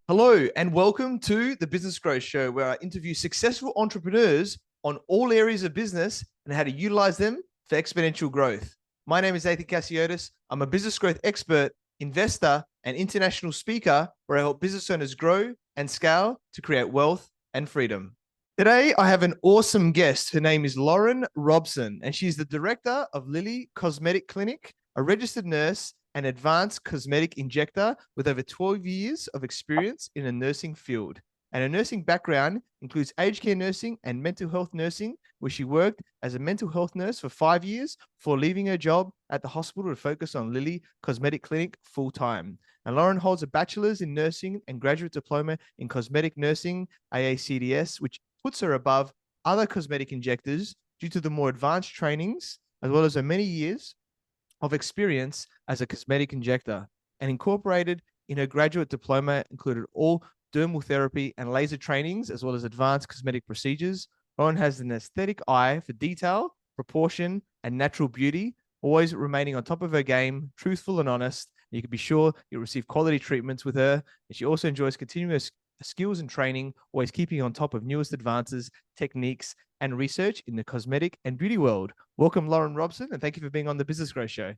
Hello, and welcome to the Business Growth Show, where I interview successful entrepreneurs on all areas of business and how to utilize them for exponential growth. My name is Nathan Cassiotis. I'm a business growth expert, investor, and international speaker where I help business owners grow and scale to create wealth and freedom. Today, I have an awesome guest. Her name is Lauren Robson, and she's the director of Lilly Cosmetic Clinic, a registered nurse and advanced cosmetic injector with over 12 years of experience in the nursing field. And her nursing background includes aged care nursing and mental health nursing, where she worked as a mental health nurse for 5 years before leaving her job at the hospital to focus on Lilly Cosmetic Clinic full time. And Lauren holds a bachelor's in nursing and graduate diploma in cosmetic nursing, AACDS, which puts her above other cosmetic injectors due to the more advanced trainings, as well as her many years of experience as a cosmetic injector, and incorporated in her graduate diploma included all dermal therapy and laser trainings, as well as advanced cosmetic procedures. Lauren has an aesthetic eye for detail, proportion, and natural beauty, always remaining on top of her game, truthful and honest. You can be sure you'll receive quality treatments with her. And she also enjoys continuous skills and training, always keeping on top of newest advances, techniques, and research in the cosmetic and beauty world. Welcome, Lauren Robson, and thank you for being on the Business Growth Show.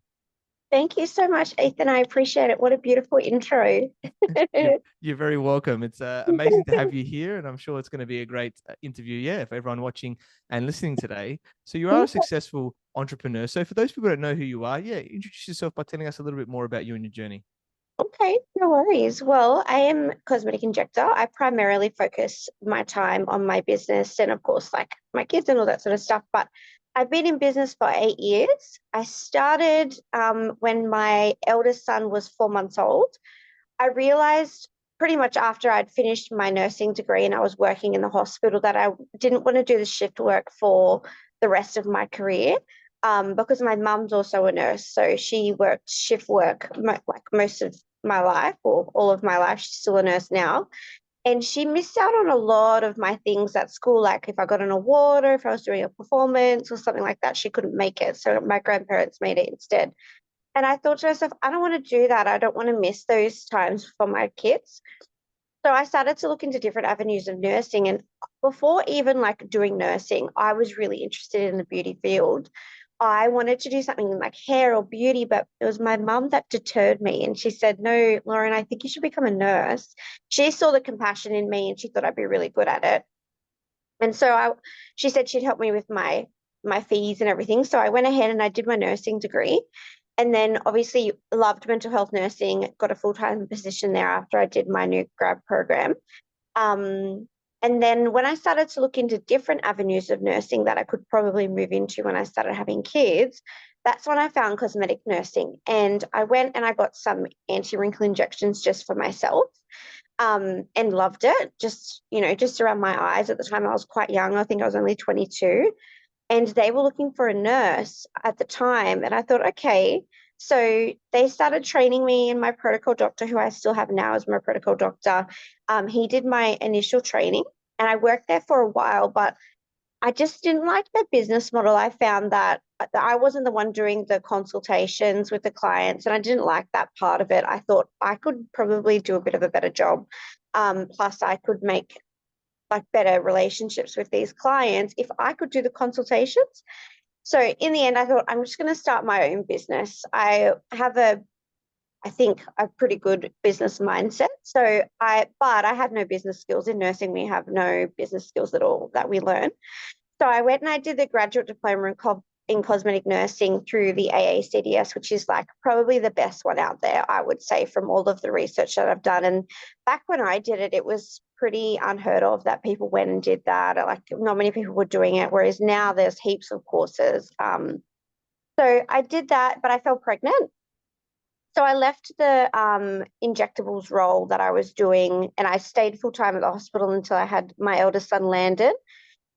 Thank you so much, Ethan. I appreciate it. What a beautiful intro. You're very welcome. It's amazing to have you here, and I'm sure it's going to be a great interview, yeah, for everyone watching and listening today. So you are a successful entrepreneur. So for those people who don't know who you are, yeah, introduce yourself by telling us a little bit more about you and your journey. Okay, no worries. Well, I am a cosmetic injector. I primarily focus my time on my business and, of course, like my kids and all that sort of stuff. But I've been in business for 8 years. I started when my eldest son was 4 months old. I realized pretty much after I'd finished my nursing degree and I was working in the hospital that I didn't want to do the shift work for the rest of my career. Because my mum's also a nurse, so she worked shift work like most of my life, or all of my life. She's still a nurse now, and she missed out on a lot of my things at school. Like if I got an award or if I was doing a performance or something like that, she couldn't make it, so my grandparents made it instead. And I thought to myself, I don't want to do that. I don't want to miss those times for my kids. So I started to look into different avenues of nursing. And before even like doing nursing, I was really interested in the beauty field. I wanted to do something like hair or beauty, but it was my mum that deterred me. And she said, "No, Lauren, I think you should become a nurse." She saw the compassion in me and she thought I'd be really good at it. And so she said she'd help me with my fees and everything. So I went ahead and I did my nursing degree. And then obviously loved mental health nursing, got a full-time position there after I did my new grad program. Um, and then when I started to look into different avenues of nursing that I could probably move into when I started having kids, that's when I found cosmetic nursing. And I went and I got some anti-wrinkle injections just for myself, and loved it. Just around my eyes. At the time, I was quite young. I think I was only 22. And they were looking for a nurse at the time. And I thought, okay. So they started training me, and my protocol doctor, who I still have now as my protocol doctor, he did my initial training and I worked there for a while, but I just didn't like the business model. I found that I wasn't the one doing the consultations with the clients, and I didn't like that part of it. I thought I could probably do a bit of a better job. Plus, I could make like better relationships with these clients if I could do the consultations. So in the end, I thought I'm just going to start my own business. I think a pretty good business mindset. But I had no business skills in nursing. We have no business skills at all that we learn. So I went and I did the graduate diploma in cosmetic nursing through the AACDS, which is like probably the best one out there, I would say, from all of the research that I've done. And back when I did it, it was pretty unheard of that people went and did that. Like not many people were doing it, whereas now there's heaps of courses. So I did that, but I fell pregnant. So I left the injectables role that I was doing, and I stayed full time at the hospital until I had my eldest son landed.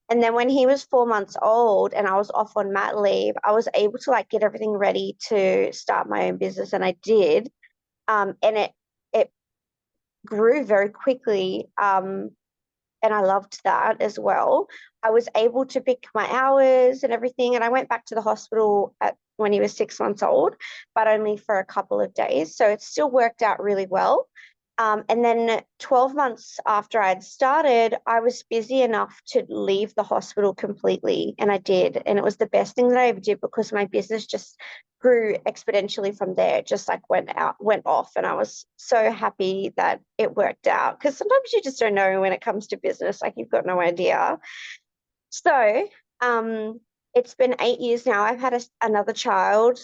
And then when he was 4 months old and I was off on mat leave, I was able to like get everything ready to start my own business, and I did. And it grew very quickly. And I loved that as well. I was able to pick my hours and everything. And I went back to the hospital when he was 6 months old, but only for a couple of days. So it still worked out really well. And then 12 months after I'd started, I was busy enough to leave the hospital completely. And I did. And it was the best thing that I ever did because my business just grew exponentially from there. It just like went off. And I was so happy that it worked out. Because sometimes you just don't know when it comes to business, like you've got no idea. So, it's been 8 years now. I've had another child,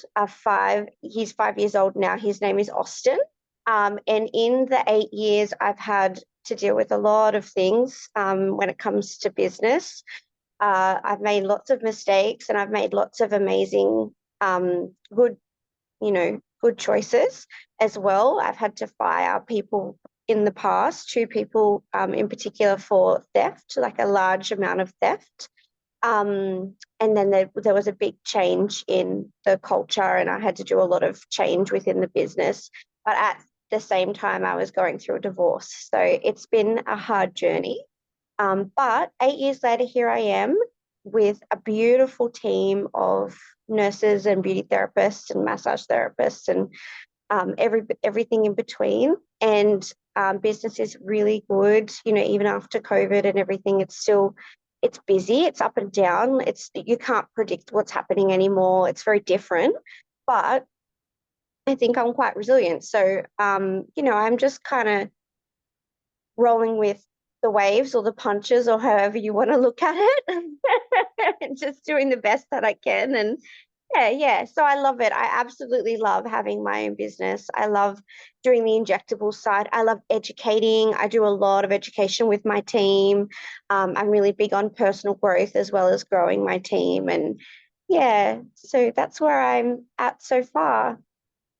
he's 5 years old now. His name is Austin. And in the 8 years, I've had to deal with a lot of things when it comes to business. I've made lots of mistakes and I've made lots of amazing, good, good choices as well. I've had to fire people in the past, two people in particular for theft, like a large amount of theft. And then there was a big change in the culture, and I had to do a lot of change within the business. But at the same time, I was going through a divorce. So it's been a hard journey. But 8 years later, here I am with a beautiful team of nurses and beauty therapists and massage therapists and everything in between. And business is really good. Even after COVID and everything, it's busy. It's up and down. You can't predict what's happening anymore. It's very different, but I think I'm quite resilient. So, I'm just kind of rolling with the waves or the punches or however you want to look at it and just doing the best that I can. And yeah. So I love it. I absolutely love having my own business. I love doing the injectable side. I love educating. I do a lot of education with my team. I'm really big on personal growth as well as growing my team. And yeah, so that's where I'm at so far.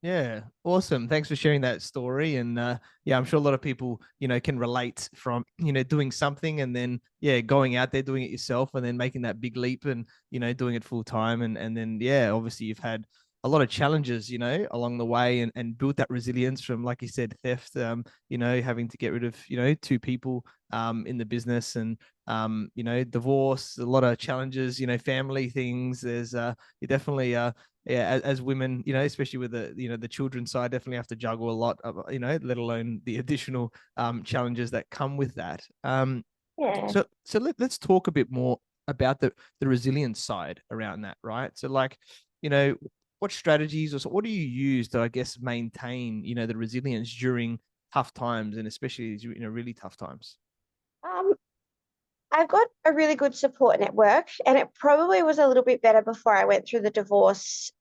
Yeah, awesome. Thanks for sharing that story. And yeah, I'm sure a lot of people, can relate from, doing something and then, yeah, going out there, doing it yourself and then making that big leap and, doing it full time. And then, yeah, obviously you've had a lot of challenges, along the way and built that resilience from, like you said, theft, having to get rid of, two people in the business and, divorce, a lot of challenges, family things. You definitely, yeah, as women, especially with the children's side, definitely have to juggle a lot of, let alone the additional challenges that come with that. Yeah. So let's talk a bit more about the resilience side around that, right? So like, you know, what strategies or what do you use to, I guess, maintain, the resilience during tough times and especially these, really tough times? Um, I've got a really good support network, and it probably was a little bit better before I went through the divorce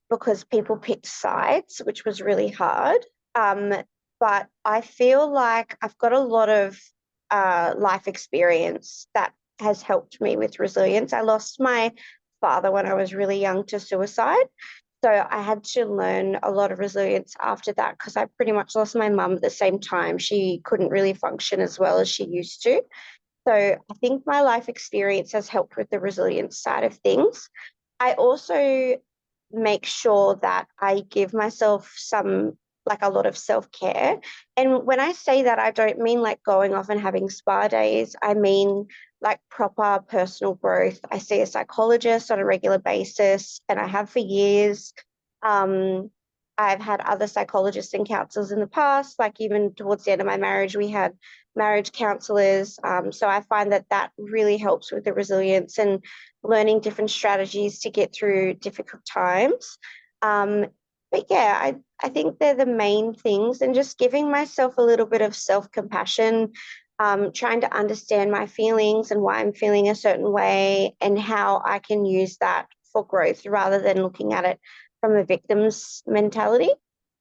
because people picked sides, which was really hard. Um, but I feel like I've got a lot of life experience that has helped me with resilience. I lost my father when I was really young to suicide. So I had to learn a lot of resilience after that because I pretty much lost my mum at the same time. She couldn't really function as well as she used to. So I think my life experience has helped with the resilience side of things. I also make sure that I give myself like a lot of self-care. And when I say that, I don't mean like going off and having spa days. I mean like proper personal growth. I see a psychologist on a regular basis, and I have for years. Um, I've had other psychologists and counselors in the past, like even towards the end of my marriage, we had marriage counselors. So I find that really helps with the resilience and learning different strategies to get through difficult times. Um, but yeah, I think they're the main things, and just giving myself a little bit of self-compassion, trying to understand my feelings and why I'm feeling a certain way and how I can use that for growth rather than looking at it from a victim's mentality.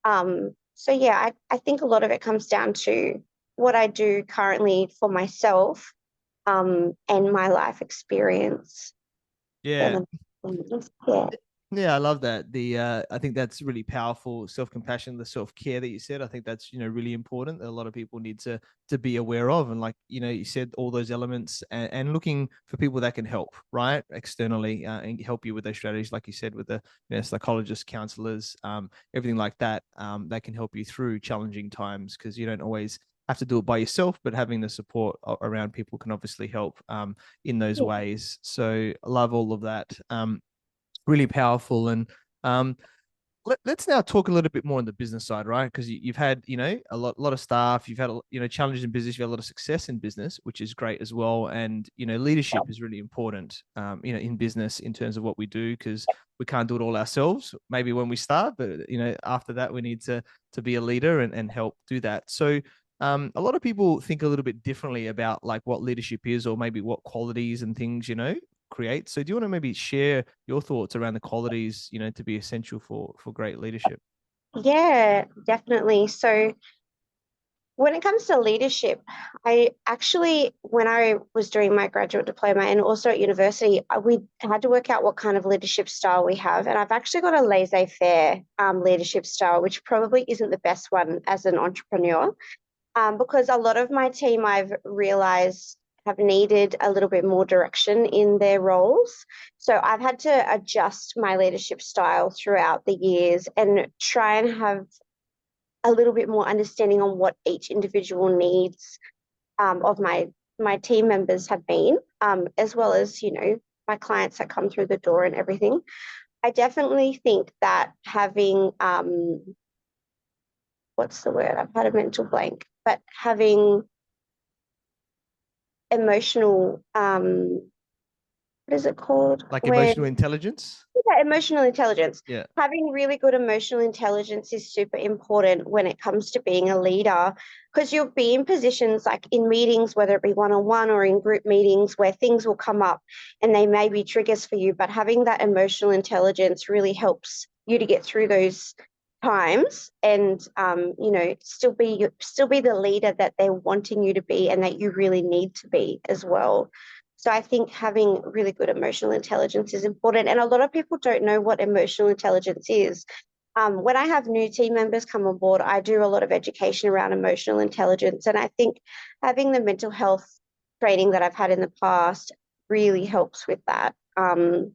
So yeah, I think a lot of it comes down to what I do currently for myself, and my life experience. Yeah. They're the things. Yeah. Yeah, I love that. I think that's really powerful self-compassion, the self-care that you said. I think that's, really important that a lot of people need to be aware of. And like, you said all those elements and looking for people that can help, right? Externally, and help you with those strategies, like you said, with the psychologists, counselors, everything like that, that can help you through challenging times because you don't always have to do it by yourself, but having the support around people can obviously help in those Yeah. ways. So I love all of that. Really powerful. And um, Let's now talk a little bit more on the business side, right? Because you've had, a lot of staff, you've had, challenges in business, you've had a lot of success in business, which is great as well. And, leadership is really important, in business in terms of what we do, because we can't do it all ourselves, maybe when we start, but, after that, we need to be a leader and help do that. So, a lot of people think a little bit differently about like what leadership is, or maybe what qualities and things, create. So do you want to maybe share your thoughts around the qualities, to be essential for great leadership? Yeah, definitely. So when it comes to leadership, I actually, when I was doing my graduate diploma and also at university, we had to work out what kind of leadership style we have. And I've actually got a laissez-faire leadership style, which probably isn't the best one as an entrepreneur, because a lot of my team I've realized have needed a little bit more direction in their roles. So I've had to adjust my leadership style throughout the years and try and have a little bit more understanding on what each individual needs of my team members have been, as well as my clients that come through the door and everything. I definitely think that having what's the word? I've had a mental blank, but having emotional what is it called? Like Where emotional intelligence? Yeah, emotional intelligence. Yeah. Having really good emotional intelligence is super important when it comes to being a leader, because you'll be in positions like in meetings, whether it be one-on-one or in group meetings, where things will come up and they may be triggers for you. But having that emotional intelligence really helps you to get through those times and still be the leader that they're wanting you to be and that you really need to be as well. So I think having really good emotional intelligence is important. And a lot of people don't know what emotional intelligence is. When I have new team members come on board, I do a lot of education around emotional intelligence. And I think having the mental health training that I've had in the past really helps with that. I'm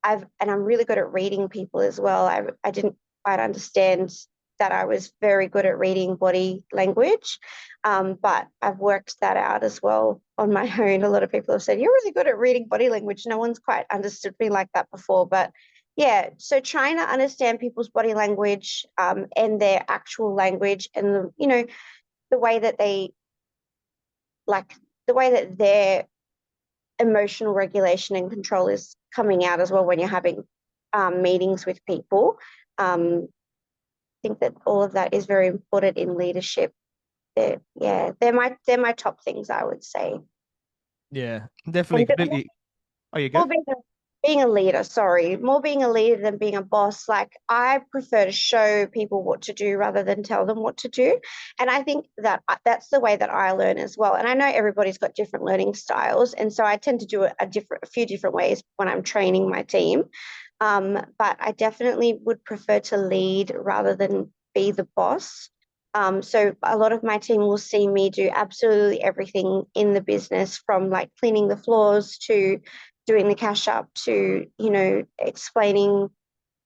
really good at reading people as well. I didn't quite understand that I was very good at reading body language, but I've worked that out as well on my own. A lot of people have said, you're really good at reading body language. No one's quite understood me like that before. But yeah, so trying to understand people's body language and their actual language and, the way that they, like, the way that their emotional regulation and control is coming out as well when you're having meetings with people. I think that all of that is very important in leadership. They're my top things, I would say. Yeah, definitely. And Completely. Oh, you more go. being a leader, sorry, more being a leader than being a boss. Like, I prefer to show people what to do rather than tell them what to do. And I think that that's the way that I learn as well. And I know everybody's got different learning styles. And so I tend to do it a few different ways when I'm training my team. But I definitely would prefer to lead rather than be the boss. So a lot of my team will see me do absolutely everything in the business, from like cleaning the floors to doing the cash up to, explaining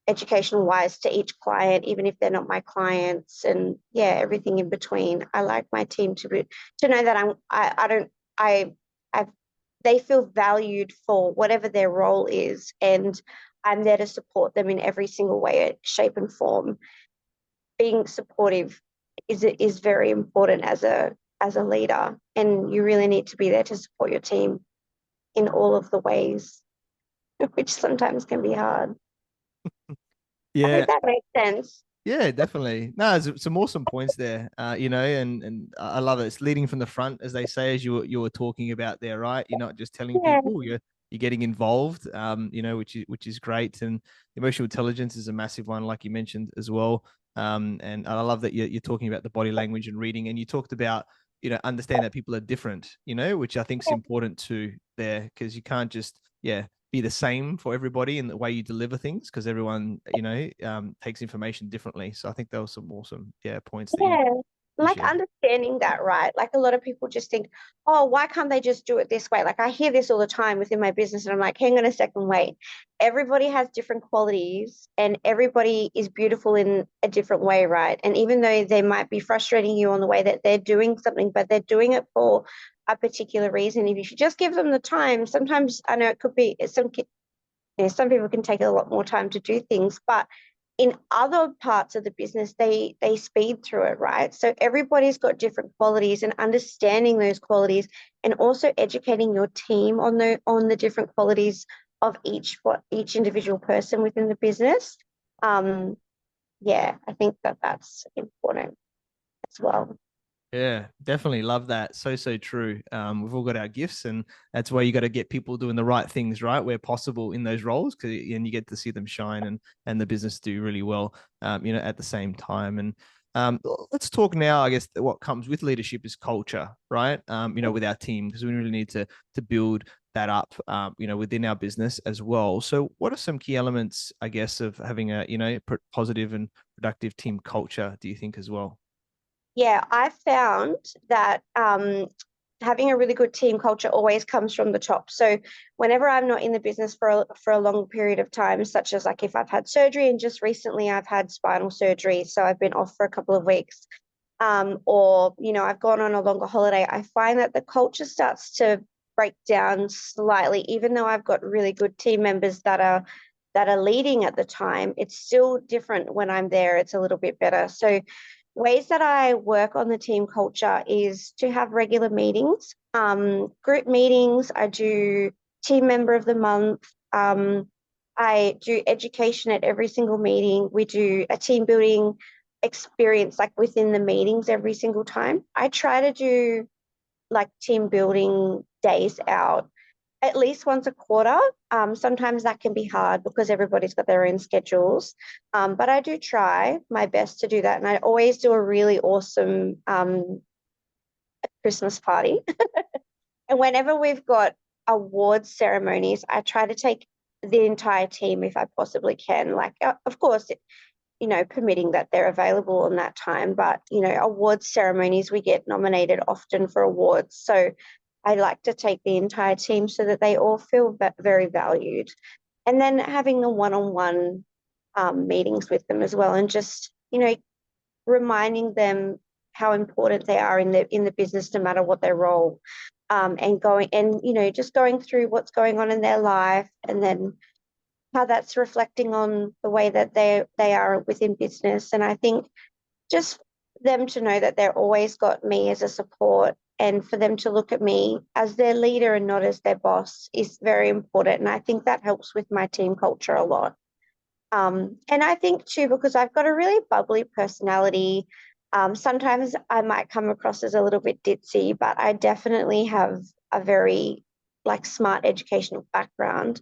educational wise to each client, even if they're not my clients, and yeah, everything in between. I like my team to know that I don't, I they feel valued for whatever their role is, and I'm there to support them in every single way, shape, and form. Being supportive is very important as a leader, and you really need to be there to support your team in all of the ways, which sometimes can be hard. I Yeah. hope that makes sense. Yeah, definitely. No, there's some awesome points there. And I love it. It's leading from the front, as they say, as you were talking about there, right? You're not just telling Yeah, people, you're getting involved, which is great. And emotional intelligence is a massive one, like you mentioned as well. And I love that you're talking about the body language and reading, and you talked about, understand that people are different, which I think is important too there, because you can't just, be the same for everybody in the way you deliver things, because everyone takes information differently. So I think there was some awesome points that you yeah. Like shared. understanding that, right? Like, a lot of people just think, oh, why can't they just do it this way? Like, I hear this all the time within my business, and I'm like, hang on a second, wait. Everybody has different qualities and everybody is beautiful in a different way, right? And even though they might be frustrating you on the way that they're doing something, but they're doing it for a particular reason. If you just give them the time, sometimes I know it could be some people can take a lot more time to do things, but in other parts of the business, they speed through it, right? So everybody's got different qualities, and understanding those qualities and also educating your team on the different qualities of each individual person within the business. Yeah, I think that's important as well. Yeah, definitely love that. So true. We've all got our gifts, and that's why you got to get people doing the right things, right, where possible in those roles, because and you get to see them shine and the business do really well, at the same time. And let's talk now. I guess what comes with leadership is culture, right? With our team, because we really need to build that up, within our business as well. So, what are some key elements, I guess, of having a positive and productive team culture? Do you think as well? Yeah, I found that having a really good team culture always comes from the top. So whenever I'm not in the business for a long period of time, such as like if I've had surgery, and just recently I've had spinal surgery, so I've been off for a couple of weeks, or I've gone on a longer holiday, I find that the culture starts to break down slightly, even though I've got really good team members that are leading at the time. It's still different when I'm there. It's a little bit better. So ways that I work on the team culture is to have regular meetings, group meetings. I do team member of the month. I do education at every single meeting. We do a team building experience like within the meetings every single time. I try to do like team building days out at least once a quarter. Sometimes that can be hard because everybody's got their own schedules. But I do try my best to do that. And I always do a really awesome Christmas party. And whenever we've got awards ceremonies, I try to take the entire team if I possibly can. Like, of course, permitting that they're available on that time. But, awards ceremonies, we get nominated often for awards. So I like to take the entire team so that they all feel very valued. And then having the one-on-one meetings with them as well, and just, reminding them how important they are in the business, no matter what their role, just going through what's going on in their life, and then how that's reflecting on the way that they are within business. And I think just them to know that they're always got me as a support, and for them to look at me as their leader and not as their boss is very important. And I think that helps with my team culture a lot. And I think too, because I've got a really bubbly personality, sometimes I might come across as a little bit ditzy, but I definitely have a very like smart educational background.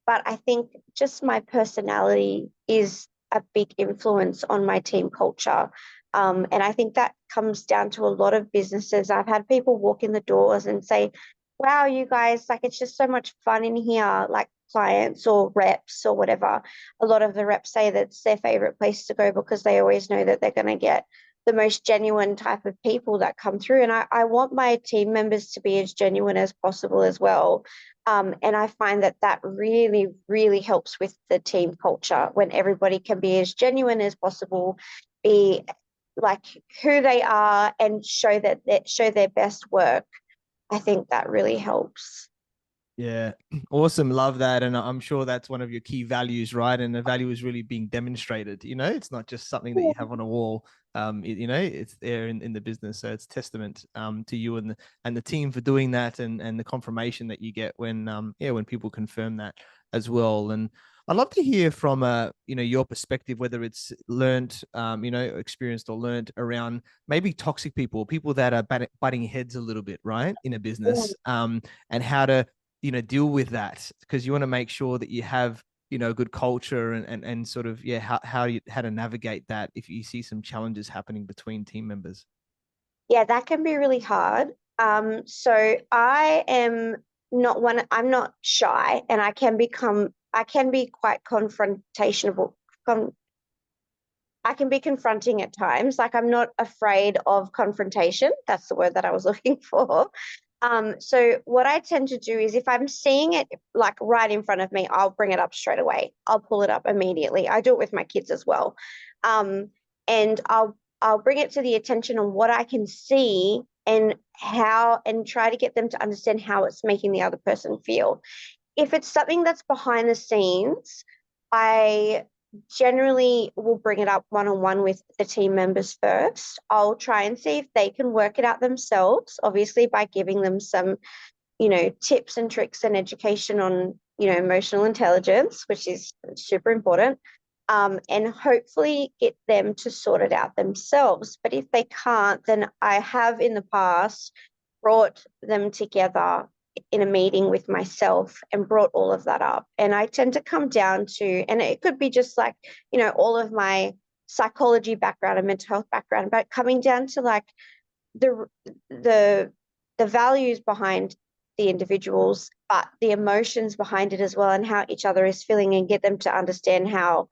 But I think just my personality is a big influence on my team culture. And I think that comes down to a lot of businesses. I've had people walk in the doors and say, wow, you guys, like, it's just so much fun in here, like clients or reps or whatever. A lot of the reps say that's their favorite place to go because they always know that they're going to get the most genuine type of people that come through. And I want my team members to be as genuine as possible as well. And I find that really, really helps with the team culture when everybody can be as genuine as possible, be like who they are, and show their best work. I think that really helps. Yeah, awesome. Love that. And I'm sure that's one of your key values, right? And the value is really being demonstrated. It's not just something that you have on a wall. It's there in the business. So it's testament to you and the team for doing that, and the confirmation that you get when people confirm that as well. And I'd love to hear from your perspective, whether it's learned, experienced or learned around maybe toxic people that are butting heads a little bit, right, in a business, and how to deal with that, because you want to make sure that you have a good culture, and sort of how to navigate that if you see some challenges happening between team members. Yeah, that can be really hard. So I am not one, I'm not shy, and I can be quite confrontational. I can be confronting at times. Like, I'm not afraid of confrontation. That's the word that I was looking for. So what I tend to do is, if I'm seeing it like right in front of me, I'll bring it up straight away. I'll pull it up immediately. I do it with my kids as well. And I'll bring it to the attention on what I can see, and try to get them to understand how it's making the other person feel. If it's something that's behind the scenes, I generally will bring it up one-on-one with the team members first. I'll try and see if they can work it out themselves, obviously by giving them some, tips and tricks and education on, emotional intelligence, which is super important. And hopefully get them to sort it out themselves. But if they can't, then I have in the past brought them together in a meeting with myself and brought all of that up. And I tend to come down to, and it could be just like, all of my psychology background and mental health background, but coming down to like the the values behind the individuals, but the emotions behind it as well, and how each other is feeling, and get them to understand how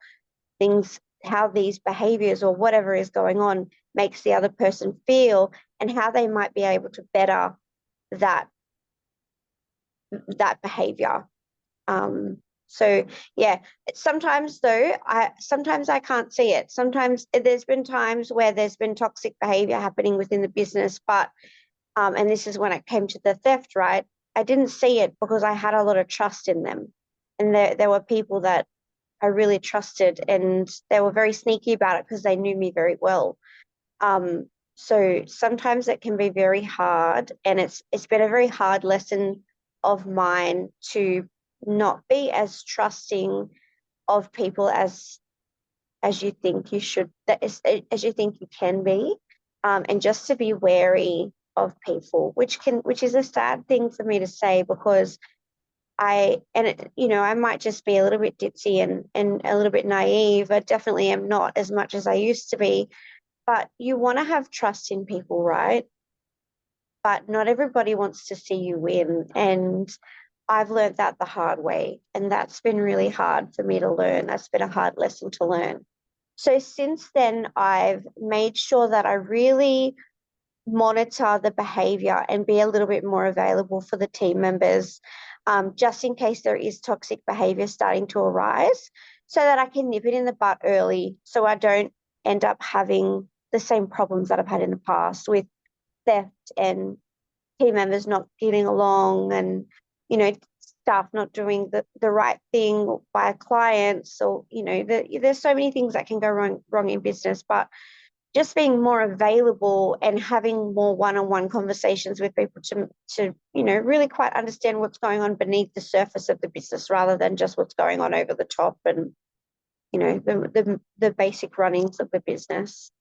these behaviors or whatever is going on makes the other person feel, and how they might be able to better that behavior. So yeah, sometimes though, I can't see it. Sometimes there's been times where there's been toxic behavior happening within the business, but and this is when it came to the theft, right? I didn't see it because I had a lot of trust in them, and there were people that I really trusted, and they were very sneaky about it because they knew me very well. So sometimes it can be very hard, and it's been a very hard lesson of mine to not be as trusting of people as you think you should, as you think you can be, and just to be wary of people, which is a sad thing for me to say, because I might just be a little bit ditzy and a little bit naive. I definitely am not as much as I used to be, but you want to have trust in people, right? But not everybody wants to see you win. And I've learned that the hard way. And that's been really hard for me to learn. That's been a hard lesson to learn. So since then, I've made sure that I really monitor the behavior and be a little bit more available for the team members, just in case there is toxic behavior starting to arise, so that I can nip it in the bud early, so I don't end up having the same problems that I've had in the past with theft and team members not getting along, and staff not doing the right thing by clients, or there's so many things that can go wrong in business. But just being more available and having more one-on-one conversations with people to really quite understand what's going on beneath the surface of the business, rather than just what's going on over the top, and the basic runnings of the business.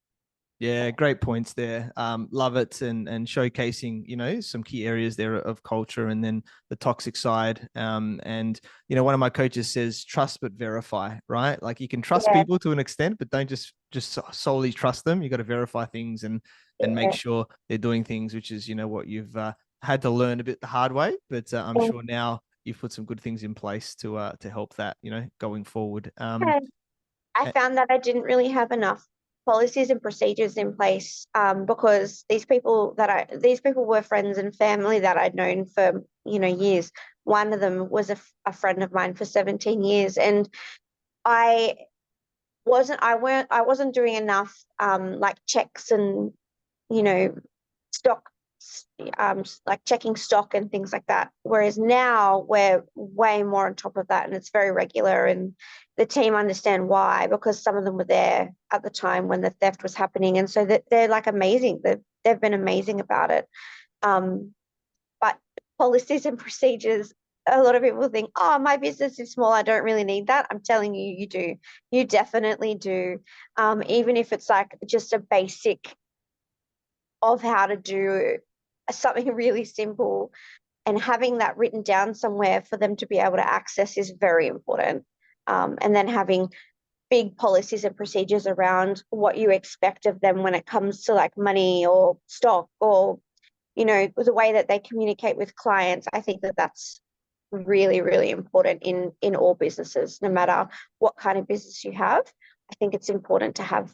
Yeah, great points there. Love it, and showcasing, some key areas there of culture, and then the toxic side. And one of my coaches says, trust but verify, right? Like you can trust Yeah, people to an extent, but don't just solely trust them. You got to verify things and make sure they're doing things, which is what you've had to learn a bit the hard way. But I'm sure now you've put some good things in place to help that, going forward. I found that I didn't really have enough policies and procedures in place, because these people were friends and family that I'd known for years. One of them was a friend of mine for 17 years, and I wasn't doing enough like checks and stock, like checking stock and things like that. Whereas now we're way more on top of that, and it's very regular, and the team understand why, because some of them were there at the time when the theft was happening, and so that they're like amazing. They've been amazing about it. But policies and procedures, a lot of people think, oh, my business is small, I don't really need that. I'm telling you, you do. You definitely do. Even if it's like just a basic of how to do something really simple, and having that written down somewhere for them to be able to access is very important. And then having big policies and procedures around what you expect of them when it comes to like money or stock, or the way that they communicate with clients. I think that that's really, really important in all businesses, no matter what kind of business you have. I think it's important to have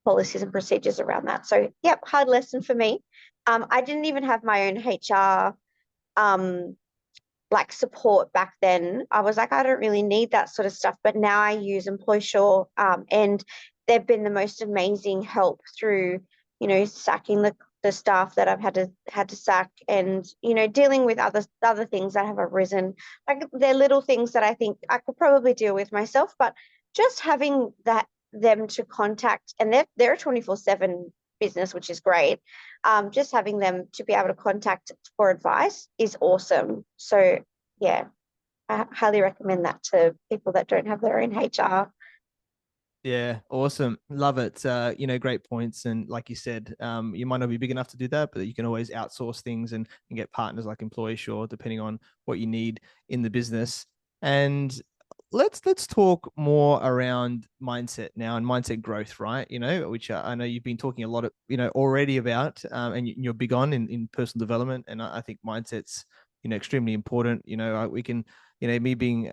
policies and procedures around that. So, yep, hard lesson for me. I didn't even have my own HR like support back then. I was like, I don't really need that sort of stuff. But now I use EmploySure, and they've been the most amazing help through, sacking the staff that I've had to sack, and dealing with other things that have arisen. Like they're little things that I think I could probably deal with myself, but just having them to contact, and they're a 24/7 business, which is great. Just having them to be able to contact for advice is awesome. So yeah, I highly recommend that to people that don't have their own HR. Yeah, awesome. Love it. Great points. And like you said, you might not be big enough to do that, but you can always outsource things and get partners like Employee Sure, depending on what you need in the business. And let's talk more around mindset now and mindset growth, right? Which I know you've been talking a lot of, already about, and you're big on in personal development. And I think mindset's, extremely important. We can me being,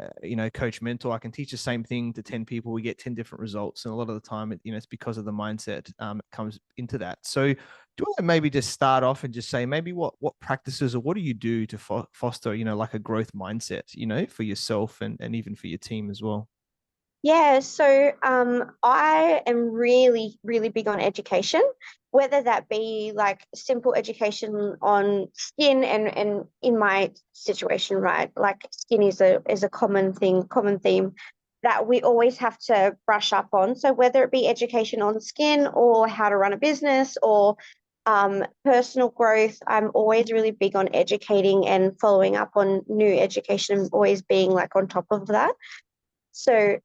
coach mentor, I can teach the same thing to 10 people. We get 10 different results. And a lot of the time, it's because of the mindset that comes into that. So do you want to maybe just start off and just say maybe what practices or what do you do to foster, like a growth mindset, for yourself and even for your team as well? Yeah, so I am really, really big on education, whether that be like simple education on skin and in my situation, right? Like skin is a common theme that we always have to brush up on. So whether it be education on skin or how to run a business or personal growth, I'm always really big on educating and following up on new education, always being like on top of that. So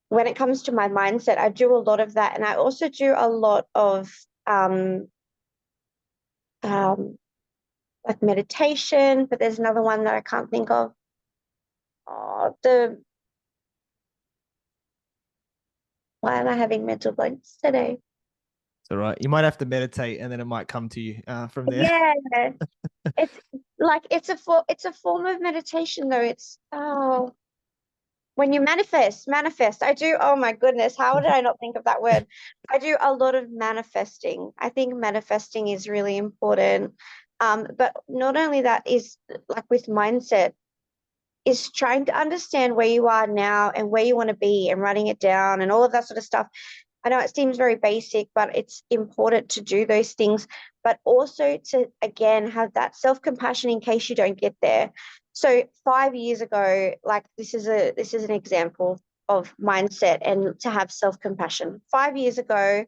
when it comes to my mindset, I do a lot of that. And I also do a lot of um, um, like meditation, but there's another one that I can't think of. Oh, why am I having mental blanks today? It's all right. You might have to meditate and then it might come to you from there. Yeah, it's like it's a form of meditation though. It's when you manifest. I do, oh my goodness, how did I not think of that word? I do a lot of manifesting. I think manifesting is really important. But not only that is like with mindset, is trying to understand where you are now and where you want to be and writing it down and all of that sort of stuff. I know it seems very basic, but it's important to do those things, but also to, again, have that self-compassion in case you don't get there. So 5 years ago, like this is an example of mindset and to have self-compassion. 5 years ago,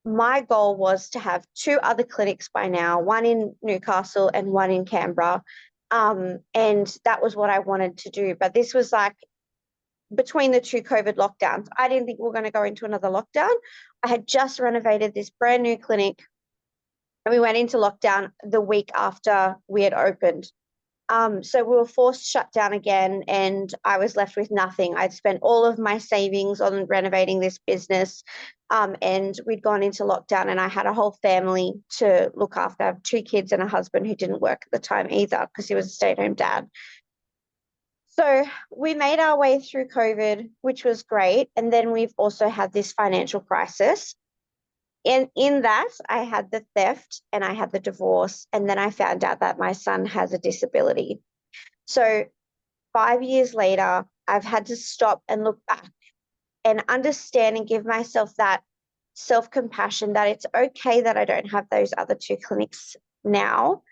my goal was to have two other clinics by now, one in Newcastle and one in Canberra. And that was what I wanted to do. But this was like between the two COVID lockdowns. I didn't think we were going to go into another lockdown. I had just renovated this brand new clinic and we went into lockdown the week after we had opened. So we were forced to shut down again, and I was left with nothing. I'd spent all of my savings on renovating this business, and we'd gone into lockdown, and I had a whole family to look after. I have two kids and a husband who didn't work at the time either because he was a stay-at-home dad. So we made our way through COVID, which was great. And then we've also had this financial crisis. And in that, I had the theft and I had the divorce. And then I found out that my son has a disability. So 5 years later, I've had to stop and look back and understand and give myself that self-compassion that it's okay that I don't have those other two clinics now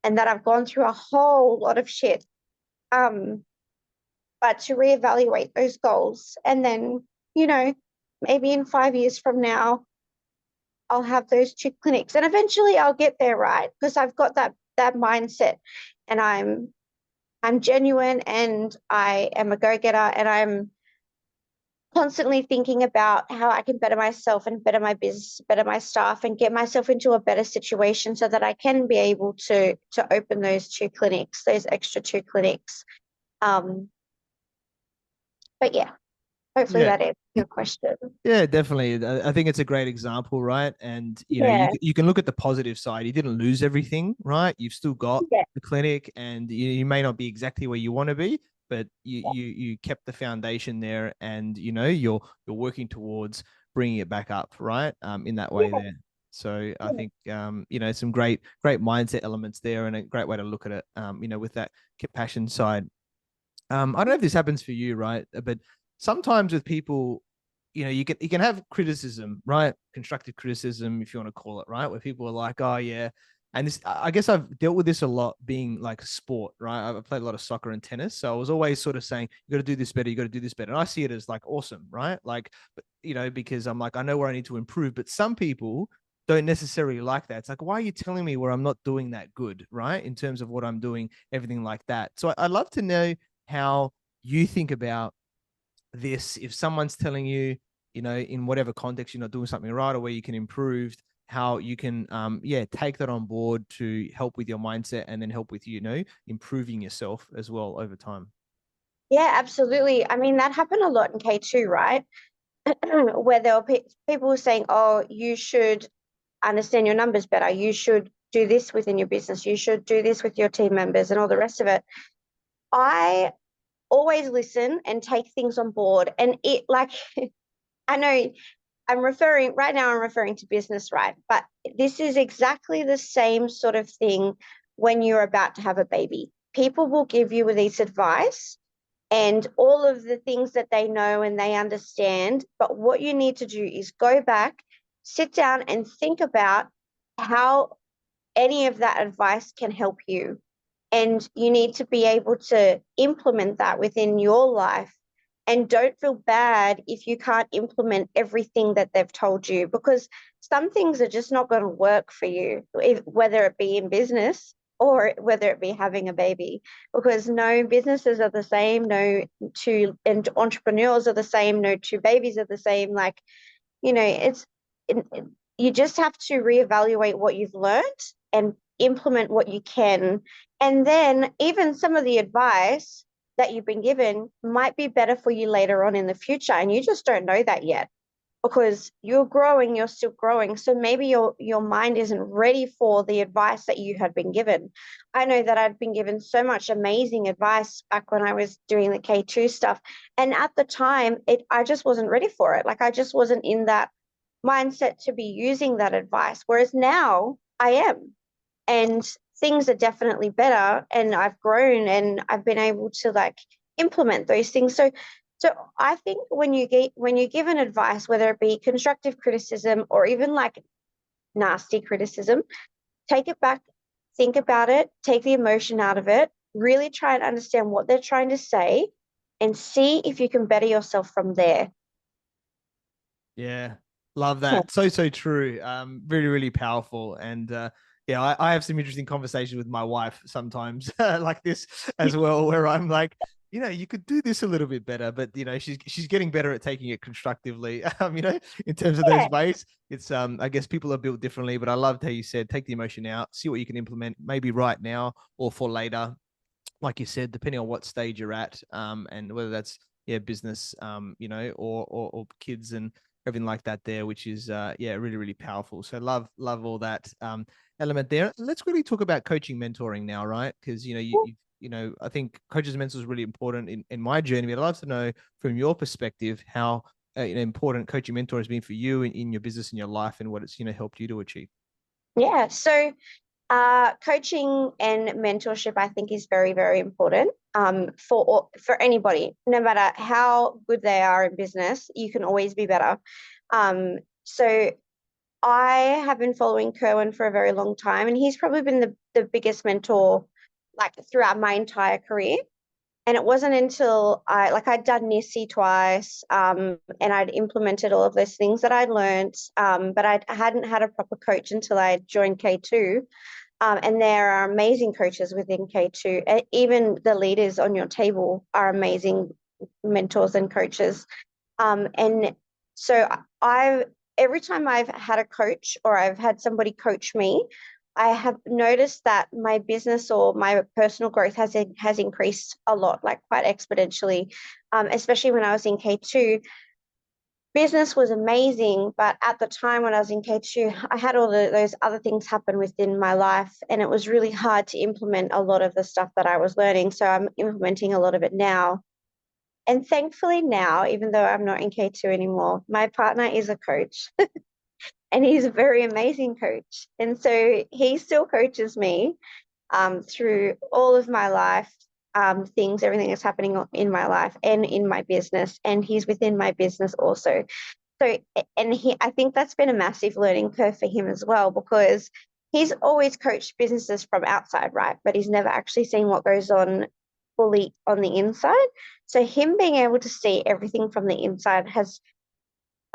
and that I've gone through a whole lot of shit. But to reevaluate those goals and then, maybe in 5 years from now, I'll have those two clinics and eventually I'll get there, right? Because I've got that mindset and I'm genuine and I am a go-getter and I'm constantly thinking about how I can better myself and better my business, better my staff and get myself into a better situation so that I can be able to open those two clinics, those extra two clinics. But yeah, hopefully Yeah. that answers your question. Yeah, definitely. I think it's a great example, right? And Yeah, you can look at the positive side. You didn't lose everything, right? You've still got yeah, the clinic, and you may not be exactly where you want to be, but you kept the foundation there, and you're working towards bringing it back up, right? In that way yeah, there. So I yeah. think some great mindset elements there, and a great way to look at it. With that compassion side. I don't know if this happens for you, right? But sometimes with people, you can have criticism, right? Constructive criticism, if you want to call it, right? Where people are like, oh yeah, And this, I guess I've dealt with this a lot being like a sport, right? I've played a lot of soccer and tennis. So I was always sort of saying, you got to do this better. You got to do this better. And I see it as like awesome, right? Like, but, because I'm like, I know where I need to improve. But some people don't necessarily like that. It's like, why are you telling me where I'm not doing that good, right? In terms of what I'm doing, everything like that. So I'd love to know how you think about this. If someone's telling you, in whatever context you're not doing something right or where you can improve, how you can take that on board to help with your mindset and then help with improving yourself as well over time. Yeah, absolutely. I mean, that happened a lot in K2, right? Where there were people saying, oh, you should understand your numbers better. You should do this within your business. You should do this with your team members and all the rest of it. I always listen and take things on board. And it like, I know I'm referring to business, right? But this is exactly the same sort of thing when you're about to have a baby. People will give you this advice and all of the things that they know and they understand. But what you need to do is go back, sit down and think about how any of that advice can help you. And you need to be able to implement that within your life. And don't feel bad if you can't implement everything that they've told you, because some things are just not going to work for you, whether it be in business or whether it be having a baby, because no businesses are the same, no two and entrepreneurs are the same, no two babies are the same. Like, it's you just have to reevaluate what you've learned and implement what you can. And then even some of the advice that you've been given might be better for you later on in the future. And you just don't know that yet because you're growing, you're still growing. So maybe your mind isn't ready for the advice that you had been given. I know that I'd been given so much amazing advice back when I was doing the K2 stuff. And at the time, I just wasn't ready for it. Like I just wasn't in that mindset to be using that advice. Whereas now I am. And things are definitely better. And I've grown and I've been able to like implement those things. So I think when you give an advice, whether it be constructive criticism or even like nasty criticism, take it back, think about it, take the emotion out of it, really try and understand what they're trying to say and see if you can better yourself from there. Yeah, love that. So true. Really, really powerful. And yeah, I have some interesting conversations with my wife sometimes like this as well, where I'm like, you could do this a little bit better, but she's getting better at taking it constructively. In terms of those Yeah, ways, it's I guess people are built differently, but I loved how you said take the emotion out, see what you can implement, maybe right now or for later, like you said, depending on what stage you're at, and whether that's business, or kids and everything like that there, which is really, really powerful. So love all that element there. Let's really talk about coaching mentoring now, right? Because I think coaches and mentors is really important in my journey. But I'd love to know from your perspective how important coaching mentor has been for you in your business and your life and what it's helped you to achieve. yeah. So coaching and mentorship, I think, is very, very important for anybody, no matter how good they are in business. You can always be better. So I have been following Kerwin for a very long time, and he's probably been the biggest mentor like throughout my entire career. And it wasn't until I'd done NISI twice, and I'd implemented all of those things that I'd learned, but I hadn't had a proper coach until I joined K2. And there are amazing coaches within K2. Even the leaders on your table are amazing mentors and coaches. And so every time I've had a coach or I've had somebody coach me, I have noticed that my business or my personal growth has increased a lot, like quite exponentially, especially when I was in K2. Business was amazing, but at the time when I was in K2, I had all those other things happen within my life, and it was really hard to implement a lot of the stuff that I was learning. So I'm implementing a lot of it now. And thankfully now, even though I'm not in K2 anymore, my partner is a coach and he's a very amazing coach. And so he still coaches me through all of my life, everything that's happening in my life and in my business. And he's within my business also. So, and I think that's been a massive learning curve for him as well, because he's always coached businesses from outside, right? But he's never actually seen what goes on fully on the inside. So him being able to see everything from the inside has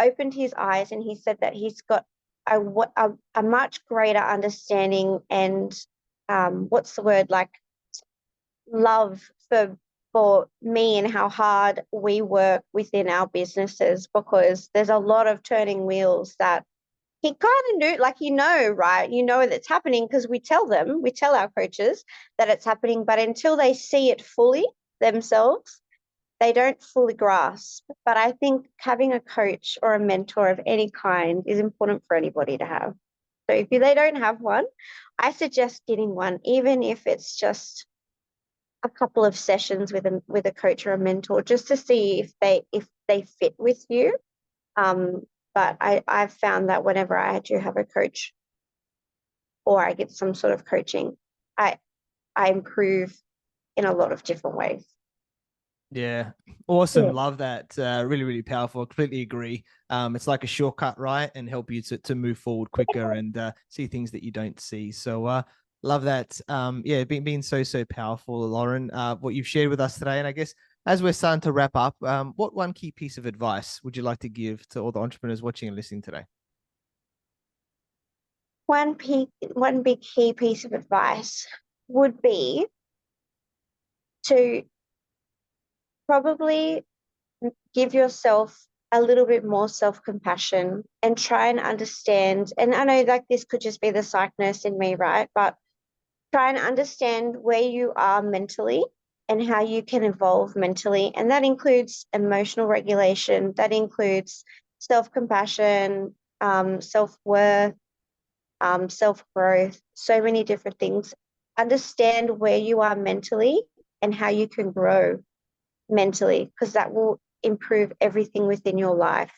opened his eyes, and he said that he's got a much greater understanding and what's the word, like love for me and how hard we work within our businesses, because there's a lot of turning wheels that he kind of knew, like, right? That's happening because we tell our coaches that it's happening, but until they see it fully themselves, they don't fully grasp. But I think having a coach or a mentor of any kind is important for anybody to have. So if they don't have one, I suggest getting one, even if it's just a couple of sessions with a coach or a mentor, just to see if they fit with you. But I've found that whenever I do have a coach or I get some sort of coaching, I improve in a lot of different ways. Yeah, awesome. Yeah. Love that. Really, really powerful. I completely agree. It's like a shortcut, right? And help you to move forward quicker and see things that you don't see. So love that. Yeah, being so powerful, Lauren, what you've shared with us today. And I guess as we're starting to wrap up, what one key piece of advice would you like to give to all the entrepreneurs watching and listening today? One big key piece of advice would be to probably give yourself a little bit more self-compassion and try and understand. And I know, like, this could just be the psych nurse in me, right? But try and understand where you are mentally and how you can evolve mentally. And that includes emotional regulation, that includes self-compassion, self-worth, self-growth, so many different things. Understand where you are mentally and how you can grow mentally, because that will improve everything within your life,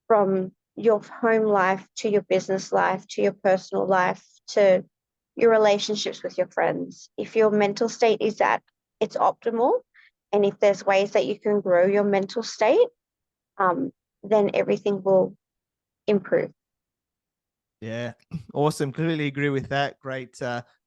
from your home life to your business life to your personal life to your relationships with your friends. If your mental state is at its optimal, and if there's ways that you can grow your mental state, then everything will improve. Yeah, awesome. Completely agree with that. Great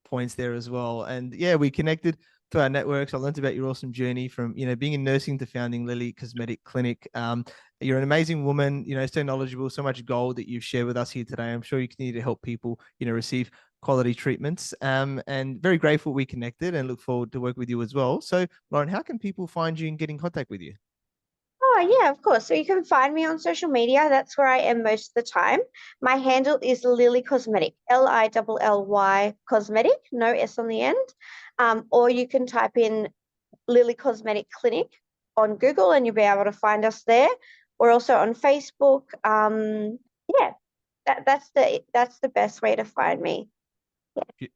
points there as well. And yeah, we connected to our networks. I learned about your awesome journey from, being in nursing to founding Lilly Cosmetic Clinic. You're an amazing woman, so knowledgeable, so much gold that you've shared with us here today. I'm sure you continue to help people, receive quality treatments. And very grateful we connected and look forward to work with you as well. So, Lauren, how can people find you and get in contact with you? Oh, yeah, of course. So you can find me on social media. That's where I am most of the time. My handle is Lilly Cosmetic, Lilly Cosmetic, no S on the end. Or you can type in Lilly Cosmetic Clinic on Google and you'll be able to find us there. We're also on Facebook. Yeah, that's the best way to find me.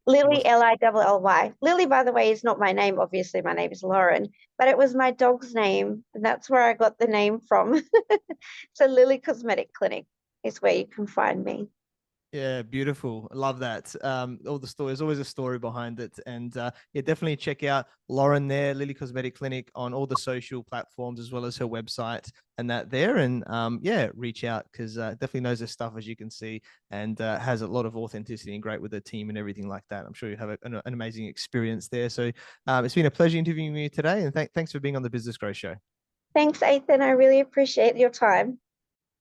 Lilly, Awesome. Lilly. Lilly, by the way, is not my name. Obviously, my name is Lauren, but it was my dog's name, and that's where I got the name from. So Lilly Cosmetic Clinic is where you can find me. Yeah, beautiful. I love that. All the story, there's always a story behind it. And yeah, definitely check out Lauren there, Lilly Cosmetic Clinic, on all the social platforms, as well as her website and that there. And yeah, reach out, because definitely knows her stuff, as you can see, and has a lot of authenticity and great with her team and everything like that. I'm sure you have an amazing experience there. So it's been a pleasure interviewing you today. And thanks for being on the Business Growth Show. Thanks, Ethan. I really appreciate your time.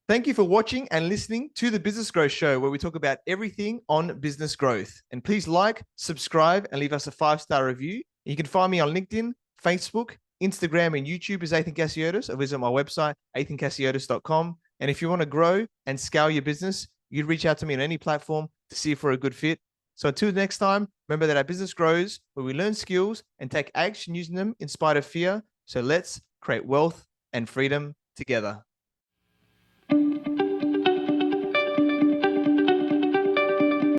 Thank you for watching and listening to the Business Growth Show, where we talk about everything on business growth. And please like, subscribe, and leave us a 5-star review. You can find me on LinkedIn, Facebook, Instagram, and YouTube as Ethan Casiotis, or visit my website, ethancasiotis.com. And if you want to grow and scale your business, you'd reach out to me on any platform to see if we're a good fit. So until next time, remember that our business grows where we learn skills and take action using them in spite of fear. So let's create wealth and freedom together.